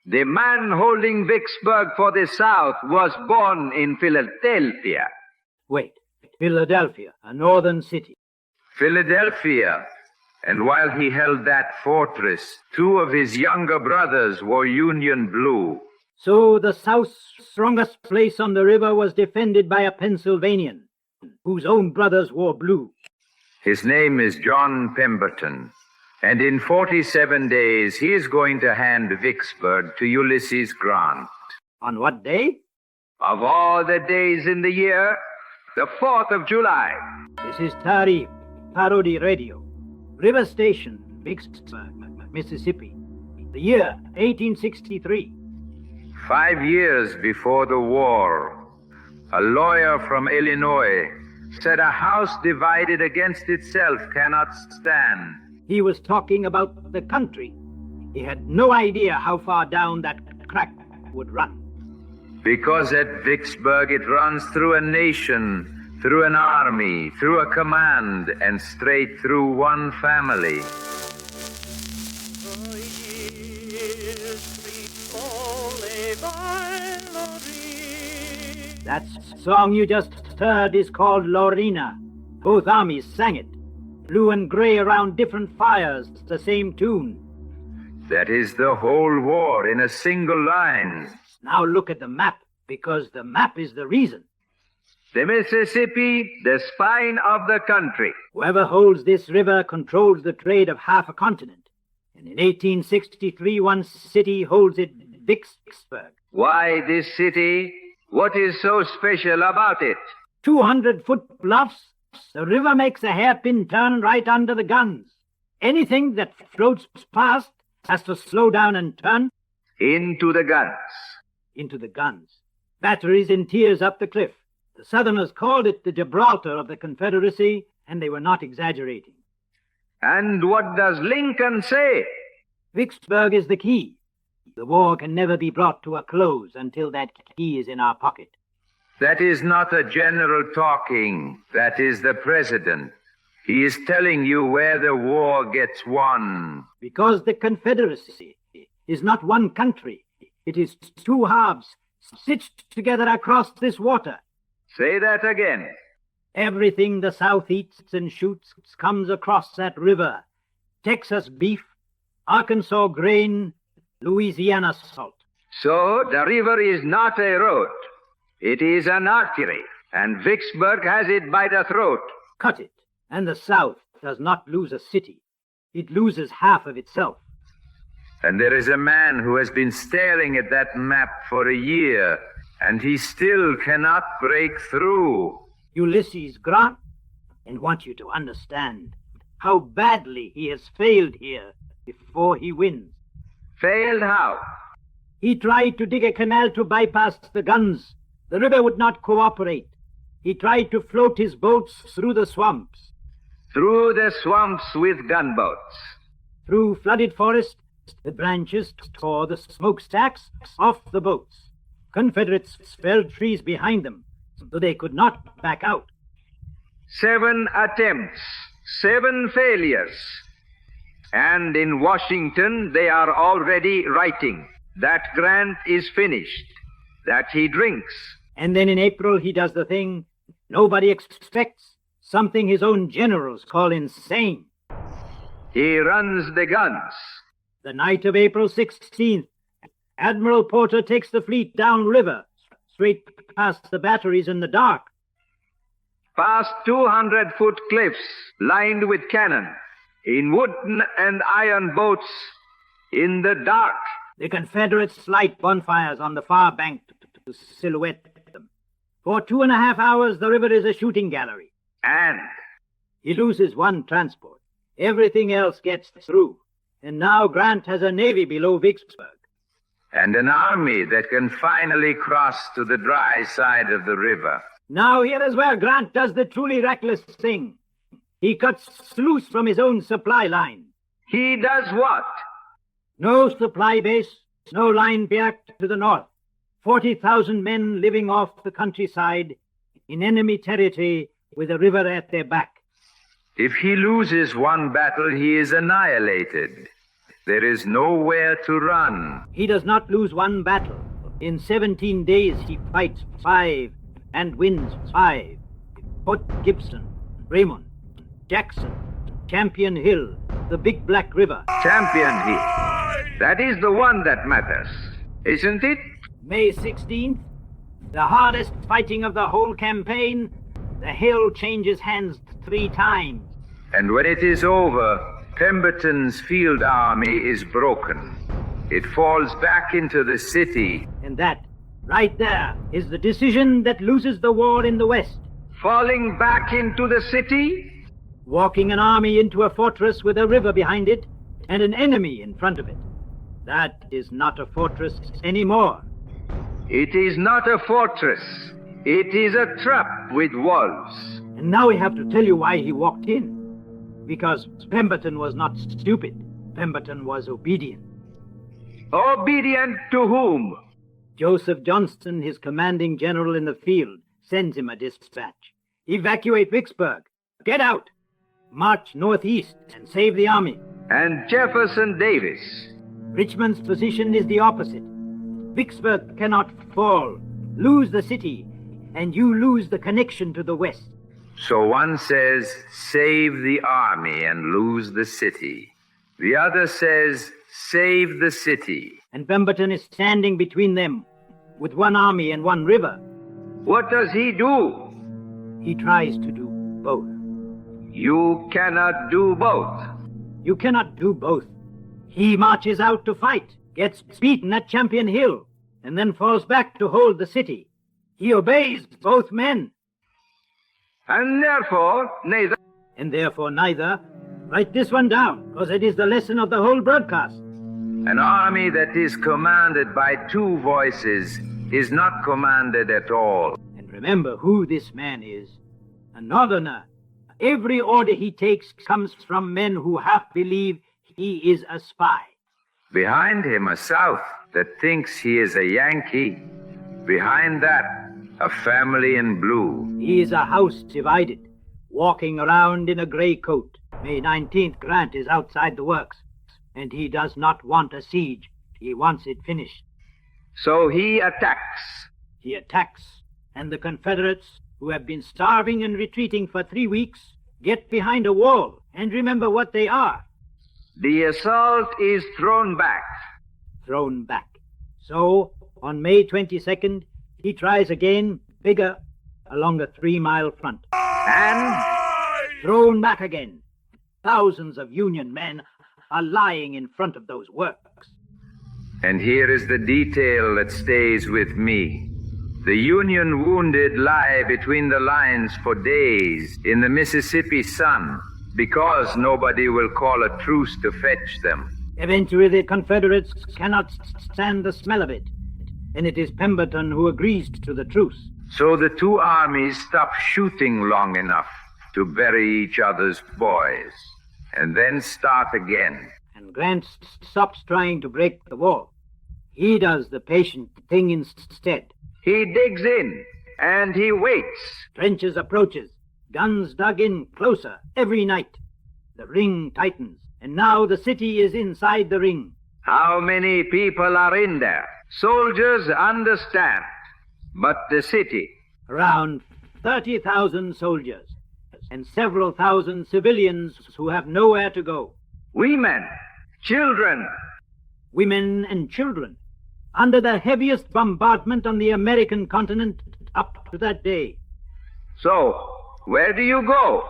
The man holding Vicksburg for the South was born in Philadelphia. Wait, Philadelphia, a northern city. Philadelphia. And while he held that fortress, two of his younger brothers wore Union blue. So the South's strongest place on the river was defended by a Pennsylvanian, whose own brothers wore blue. His name is John Pemberton. And in 47 days, he is going to hand Vicksburg to Ulysses Grant. On what day? Of all the days in the year, the 4th of July. This is Tari, Parody Radio. River Station, Vicksburg, Mississippi. The year, 1863. 5 years before the war, a lawyer from Illinois said a house divided against itself cannot stand. He was talking about the country. He had no idea how far down that crack would run. Because at Vicksburg it runs through a nation, through an army, through a command, and straight through one family. That song you just heard is called Lorena. Both armies sang it. Blue and gray around different fires, the same tune. That is the whole war in a single line. Now look at the map, because the map is the reason. The Mississippi, the spine of the country. Whoever holds this river controls the trade of half a continent. And in 1863, one city holds it, Vicksburg. Why this city? What is so special about it? 200-foot bluffs. The river makes a hairpin turn right under the guns. Anything that floats past has to slow down and turn. Into the guns. Into the guns. Batteries in tiers up the cliff. The Southerners called it the Gibraltar of the Confederacy, and they were not exaggerating. And what does Lincoln say? Vicksburg is the key. The war can never be brought to a close until that key is in our pocket. That is not a general talking. That is the president. He is telling you where the war gets won. Because the Confederacy is not one country. It is two halves stitched together across this water. Say that again. Everything the South eats and shoots comes across that river. Texas beef, Arkansas grain, Louisiana salt. So the river is not a road. It is an artery, and Vicksburg has it by the throat. Cut it, and the South does not lose a city. It loses half of itself. And there is a man who has been staring at that map for a year, and he still cannot break through. Ulysses Grant, and want you to understand how badly he has failed here before he wins. Failed how? He tried to dig a canal to bypass the guns. The river would not cooperate. He tried to float his boats through the swamps. Through the swamps with gunboats. Through flooded forest, the branches tore the smokestacks off the boats. Confederates felled trees behind them, so they could not back out. 7 attempts, 7 failures. And in Washington, they are already writing that Grant is finished, that he drinks. And then in April, he does the thing nobody expects, something his own generals call insane. He runs the guns. The night of April 16th, Admiral Porter takes the fleet downriver, straight past the batteries in the dark. Past 200-foot cliffs lined with cannon, in wooden and iron boats, in the dark. The Confederates light bonfires on the far bank to silhouette them. For 2.5 hours, the river is a shooting gallery. And he loses one transport. Everything else gets through. And now Grant has a navy below Vicksburg. And an army that can finally cross to the dry side of the river. Now here is where Grant does the truly reckless thing. He cuts loose from his own supply line. He does what? No supply base, no line back to the north. 40,000 men living off the countryside in enemy territory with a river at their back. If he loses one battle, he is annihilated. There is nowhere to run. He does not lose one battle. In 17 days he fights 5 and wins 5. Fort Gibson, Raymond, Jackson, Champion Hill, the Big Black River. Champion Hill. That is the one that matters, isn't it? May 16th, the hardest fighting of the whole campaign, the hill changes hands 3 times. And when it is over, Pemberton's field army is broken. It falls back into the city. And that, right there, is the decision that loses the war in the West. Falling back into the city? Walking an army into a fortress with a river behind it and an enemy in front of it. That is not a fortress anymore. It is not a fortress. It is a trap with walls. And now we have to tell you why he walked in. Because Pemberton was not stupid. Pemberton was obedient. Obedient to whom? Joseph Johnston, his commanding general in the field, sends him a dispatch. Evacuate Vicksburg. Get out. March northeast and save the army. And Jefferson Davis? Richmond's position is the opposite. Vicksburg cannot fall. Lose the city, and you lose the connection to the West. So one says, save the army and lose the city. The other says, save the city. And Pemberton is standing between them, with one army and one river. What does he do? He tries to do both. You cannot do both. You cannot do both. He marches out to fight, gets beaten at Champion Hill, and then falls back to hold the city. He obeys both men. And therefore, neither. And therefore neither. Write this one down, because it is the lesson of the whole broadcast. An army that is commanded by 2 voices is not commanded at all. And remember who this man is. A northerner. Every order he takes comes from men who half believe he is a spy. Behind him, a South that thinks he is a Yankee. Behind that, a family in blue. He is a house divided, walking around in a gray coat. May 19th, Grant is outside the works, and he does not want a siege. He wants it finished. So he attacks. He attacks, and the Confederates, who have been starving and retreating for 3 weeks, get behind a wall and remember what they are. The assault is thrown back. Thrown back. So, on May 22nd, he tries again, bigger, along a 3-mile front. And thrown back again. Thousands of Union men are lying in front of those works. And here is the detail that stays with me. The Union wounded lie between the lines for days in the Mississippi sun because nobody will call a truce to fetch them. Eventually, the Confederates cannot stand the smell of it, and it is Pemberton who agrees to the truce. So the 2 armies stop shooting long enough to bury each other's boys, and then start again. And Grant stops trying to break the wall. He does the patient thing instead. He digs in, and he waits. Trenches approaches, guns dug in closer every night. The ring tightens, and now the city is inside the ring. How many people are in there? Soldiers understand, but the city? Around 30,000 soldiers, and several thousand civilians who have nowhere to go. Women, children. Women and children, under the heaviest bombardment on the American continent up to that day. So, where do you go?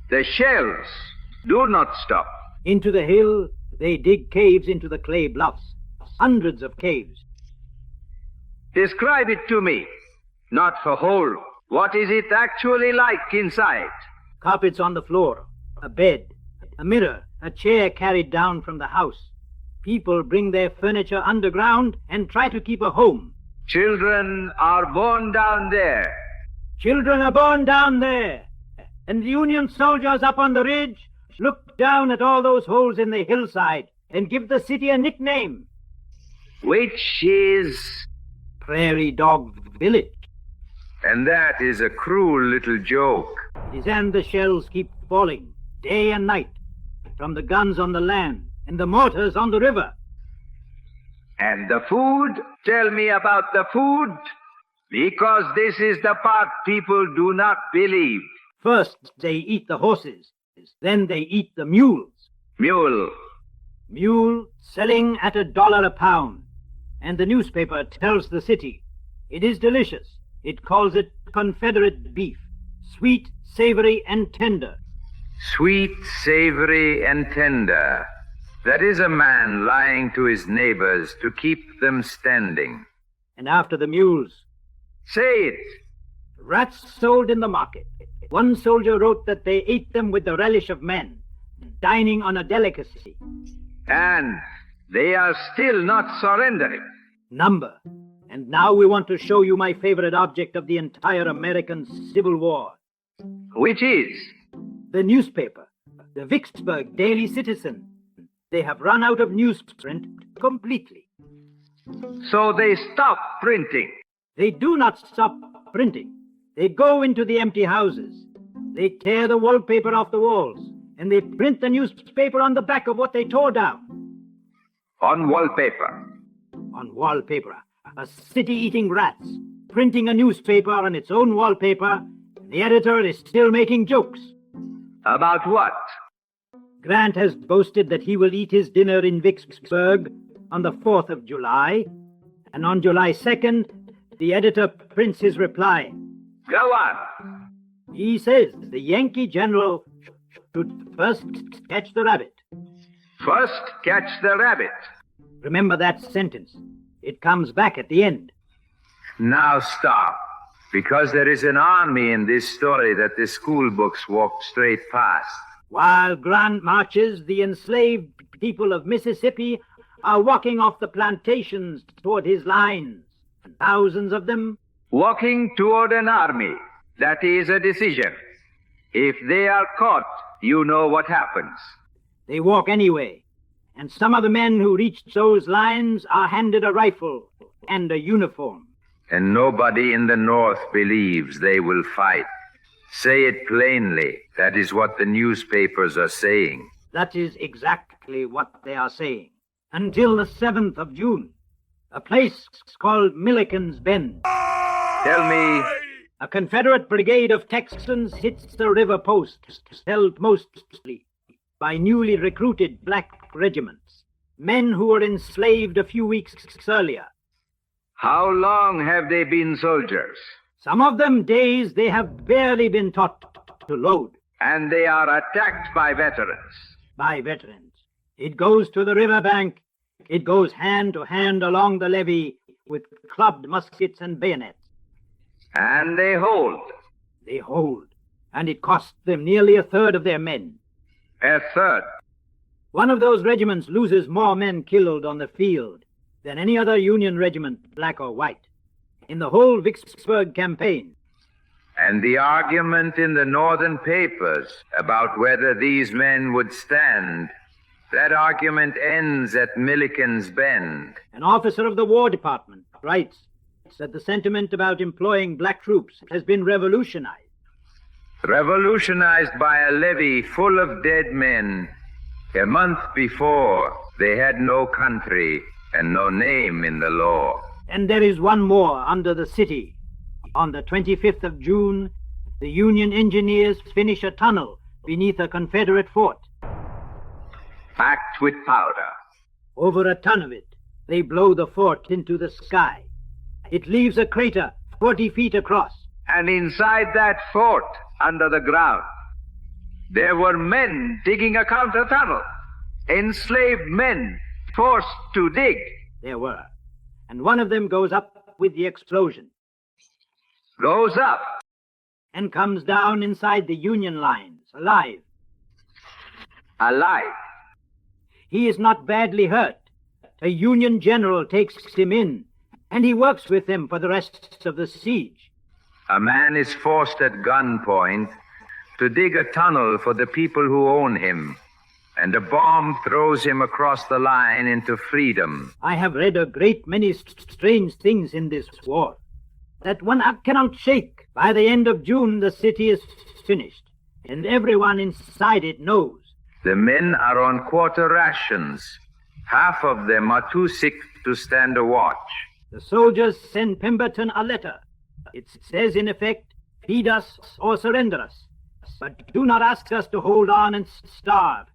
The shells do not stop. Into the hill, they dig caves into the clay bluffs. Hundreds of caves. Describe it to me. Not for whole. What is it actually like inside? Carpets on the floor, a bed, a mirror, a chair carried down from the house. People bring their furniture underground and try to keep a home. Children are born down there. Children are born down there. And the Union soldiers up on the ridge look down at all those holes in the hillside and give the city a nickname. Which is? Prairie Dog Village. And that is a cruel little joke. It is, and the shells keep falling, day and night, from the guns on the land, and the mortars on the river. And the food? Tell me about the food, because this is the part people do not believe. First, they eat the horses. Then they eat the mules. Mule. Mule selling at $1 a pound. And the newspaper tells the city, it is delicious. It calls it Confederate beef. Sweet, savory, and tender. Sweet, savory, and tender. That is a man lying to his neighbors to keep them standing. And after the mules, say it. Rats sold in the market. One soldier wrote that they ate them with the relish of men, dining on a delicacy. And they are still not surrendering. Number. And now we want to show you my favorite object of the entire American Civil War. Which is? The newspaper, the Vicksburg Daily Citizen. They have run out of newsprint completely. So they stop printing. They do not stop printing. They go into the empty houses. They tear the wallpaper off the walls, and they print the newspaper on the back of what they tore down. On wallpaper. On wallpaper. A city eating rats, printing a newspaper on its own wallpaper. The editor is still making jokes. About what? Grant has boasted that he will eat his dinner in Vicksburg on the 4th of July, and on July 2nd, the editor prints his reply. Go on. He says the Yankee general should first catch the rabbit. First catch the rabbit. Remember that sentence. It comes back at the end. Now stop, because there is an army in this story that the school books walk straight past. While Grant marches, the enslaved people of Mississippi are walking off the plantations toward his lines. Thousands of them. Walking toward an army. That is a decision. If they are caught, you know what happens. They walk anyway. And some of the men who reach those lines are handed a rifle and a uniform. And nobody in the North believes they will fight. Say it plainly. That is what the newspapers are saying. That is exactly what they are saying. Until the 7th of June, a place called Milliken's Bend. Tell me. A Confederate brigade of Texans hits the river post, held mostly by newly recruited black regiments, men who were enslaved a few weeks earlier. How long have they been soldiers? Some of them days they have barely been taught to load. And they are attacked by veterans. By veterans. It goes to the riverbank. It goes hand to hand along the levee with clubbed muskets and bayonets. And they hold. They hold. And it costs them nearly a third of their men. A third? One of those regiments loses more men killed on the field than any other Union regiment, black or white, in the whole Vicksburg campaign. And the argument in the northern papers about whether these men would stand, that argument ends at Milliken's Bend. An officer of the War Department writes that the sentiment about employing black troops has been revolutionized. Revolutionized by a levee full of dead men. A month before, they had no country and no name in the law. And there is one more under the city. On the 25th of June, the Union engineers finish a tunnel beneath a Confederate fort. Packed with powder. Over a ton of it, they blow the fort into the sky. It leaves a crater 40 feet across. And inside that fort, under the ground, there were men digging a counter-tunnel. Enslaved men forced to dig. There were. And one of them goes up with the explosion. Goes up. And comes down inside the Union lines, alive. Alive. He is not badly hurt. A Union general takes him in, and he works with him for the rest of the siege. A man is forced at gunpoint to dig a tunnel for the people who own him, and a bomb throws him across the line into freedom. I have read a great many strange things in this war that one cannot shake. By the end of June, the city is finished, and everyone inside it knows. The men are on quarter rations. Half of them are too sick to stand a watch. The soldiers send Pemberton a letter. It says, in effect, feed us or surrender us, but do not ask us to hold on and starve.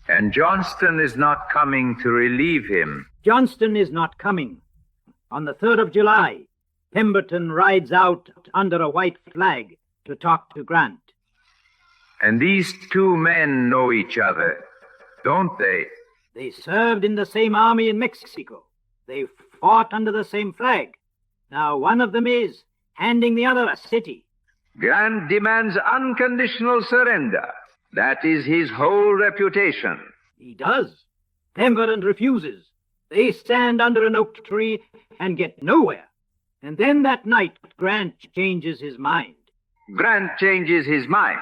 And Johnston is not coming to relieve him. Johnston is not coming. On the 3rd of July, Pemberton rides out under a white flag to talk to Grant. And these two men know each other, don't they? They served in the same army in Mexico. They fought under the same flag. Now one of them is handing the other a city. Grant demands unconditional surrender. That is his whole reputation. He does. Pemberton refuses. They stand under an oak tree and get nowhere. And then that night, Grant changes his mind. Grant changes his mind.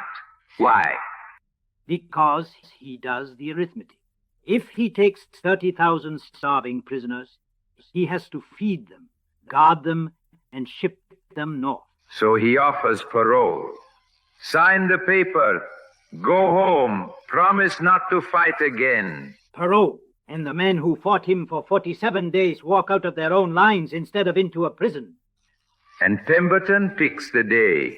Why? Because he does the arithmetic. If he takes 30,000 starving prisoners, he has to feed them, guard them, and ship them north. So he offers parole. Sign the paper. Go home. Promise not to fight again. Parole. And the men who fought him for 47 days walk out of their own lines instead of into a prison. And Pemberton picks the day.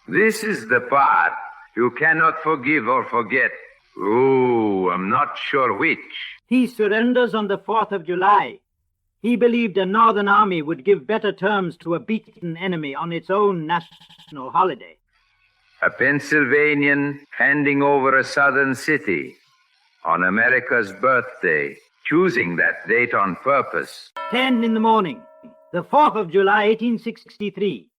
This is the part you cannot forgive or forget. Ooh, I'm not sure which. He surrenders on the 4th of July. He believed a northern army would give better terms to a beaten enemy on its own national holiday. A Pennsylvanian handing over a southern city on America's birthday, choosing that date on purpose. 10 in the morning, the 4th of July, 1863.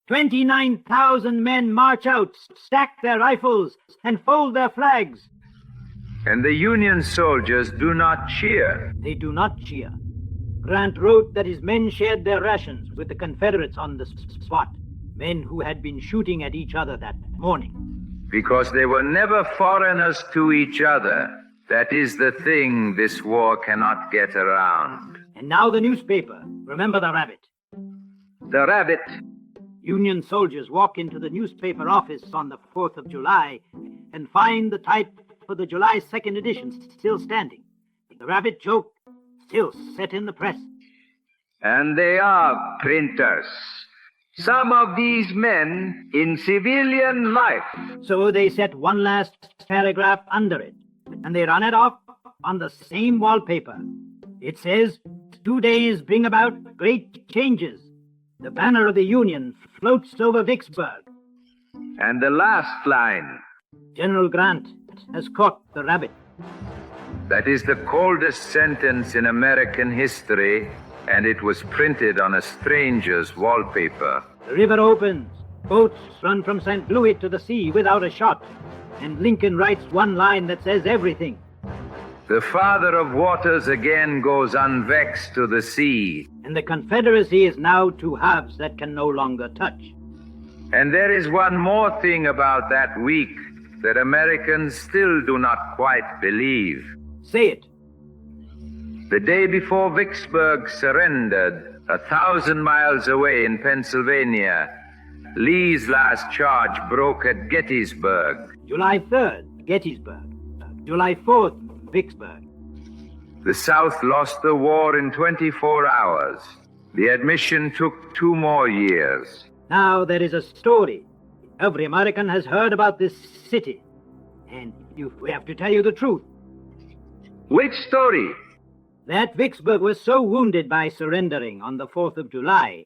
29,000 men march out, stack their rifles, and fold their flags. And the Union soldiers do not cheer. They do not cheer. Grant wrote that his men shared their rations with the Confederates on the spot, men who had been shooting at each other that morning. Because they were never foreigners to each other. That is the thing this war cannot get around. And now the newspaper. Remember the rabbit. The rabbit. Union soldiers walk into the newspaper office on the 4th of July and find the type for the July 2nd edition still standing. The rabbit joke still set in the press. And they are printers. Some of these men in civilian life. So they set one last paragraph under it, and they run it off on the same wallpaper. It says, 2 days bring about great changes. The banner of the Union floats over Vicksburg. And the last line. General Grant has caught the rabbit. That is the coldest sentence in American history, and it was printed on a stranger's wallpaper. The river opens. Boats run from St. Louis to the sea without a shot. And Lincoln writes one line that says everything. The Father of Waters again goes unvexed to the sea. And the Confederacy is now two halves that can no longer touch. And there is one more thing about that week that Americans still do not quite believe. Say it. The day before Vicksburg surrendered, 1,000 miles away in Pennsylvania, Lee's last charge broke at Gettysburg. July 3rd, Gettysburg. July 4th, Vicksburg. The South lost the war in 24 hours. The admission took 2 more years. Now there is a story. Every American has heard about this city. And we have to tell you the truth. Which story? That Vicksburg was so wounded by surrendering on the 4th of July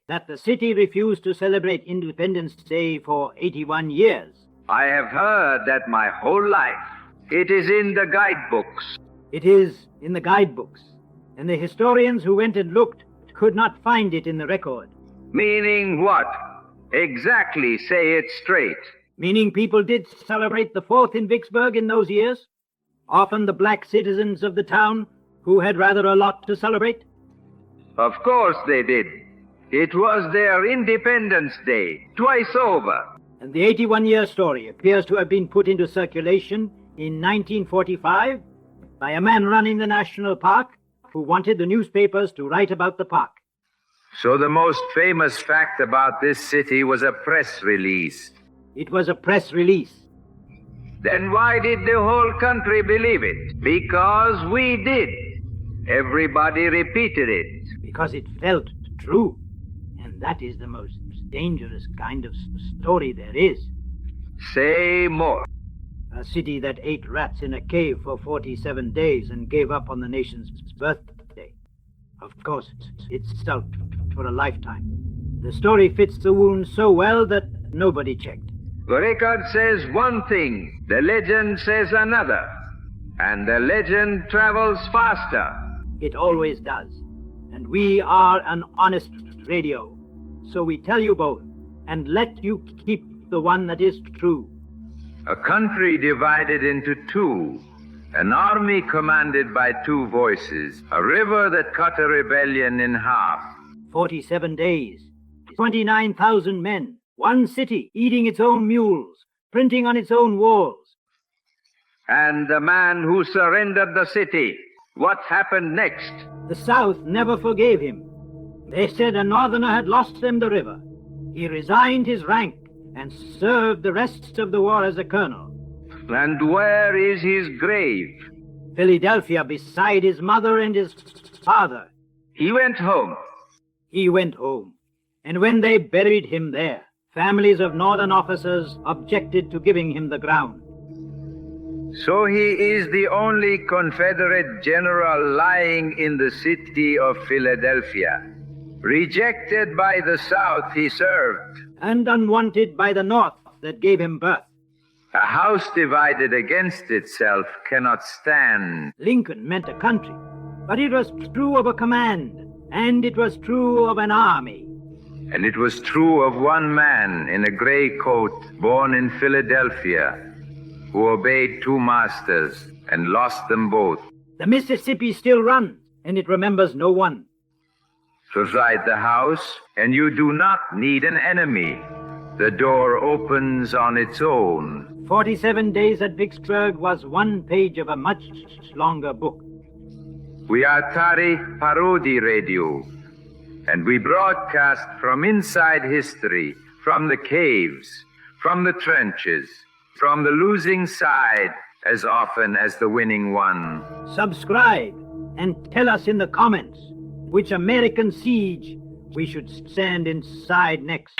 that the city refused to celebrate Independence Day for 81 years. I have heard that my whole life. It is in the guidebooks. It is in the guidebooks. And the historians who went and looked could not find it in the record. Meaning what? Exactly, say it straight. Meaning people did celebrate the 4th in Vicksburg in those years? Often the black citizens of the town who had rather a lot to celebrate? Of course they did. It was their Independence Day, twice over. And the 81-year story appears to have been put into circulation in 1945 by a man running the national park who wanted the newspapers to write about the park. So the most famous fact about this city was a press release. It was a press release. Then why did the whole country believe it? Because we did. Everybody repeated it. Because it felt true. And that is the most dangerous kind of story there is. Say more. A city that ate rats in a cave for 47 days and gave up on the nation's birthday. Of course, it stuck for a lifetime. The story fits the wound so well that nobody checked. The record says one thing, the legend says another. And the legend travels faster. It always does. And we are an honest radio. So we tell you both, and let you keep the one that is true. A country divided into two. An army commanded by two voices. A river that cut a rebellion in half. 47 days. 29,000 men. One city, eating its own mules. Printing on its own walls. And the man who surrendered the city. What happened next? The South never forgave him. They said a northerner had lost them the river. He resigned his rank and served the rest of the war as a colonel. And where is his grave? Philadelphia, beside his mother and his father. He went home. He went home. And when they buried him there, families of northern officers objected to giving him the ground. So he is the only Confederate general lying in the city of Philadelphia. Rejected by the South he served. And unwanted by the North that gave him birth. A house divided against itself cannot stand. Lincoln meant a country, but it was true of a command, and it was true of an army. And it was true of one man in a gray coat, born in Philadelphia, who obeyed two masters and lost them both. The Mississippi still runs, and it remembers no one. Provide the house, and you do not need an enemy. The door opens on its own. 47 days at Vicksburg was one page of a much longer book. We are Tari Parodi Radio, and we broadcast from inside history, from the caves, from the trenches, from the losing side as often as the winning one. Subscribe and tell us in the comments which American siege we should stand inside next.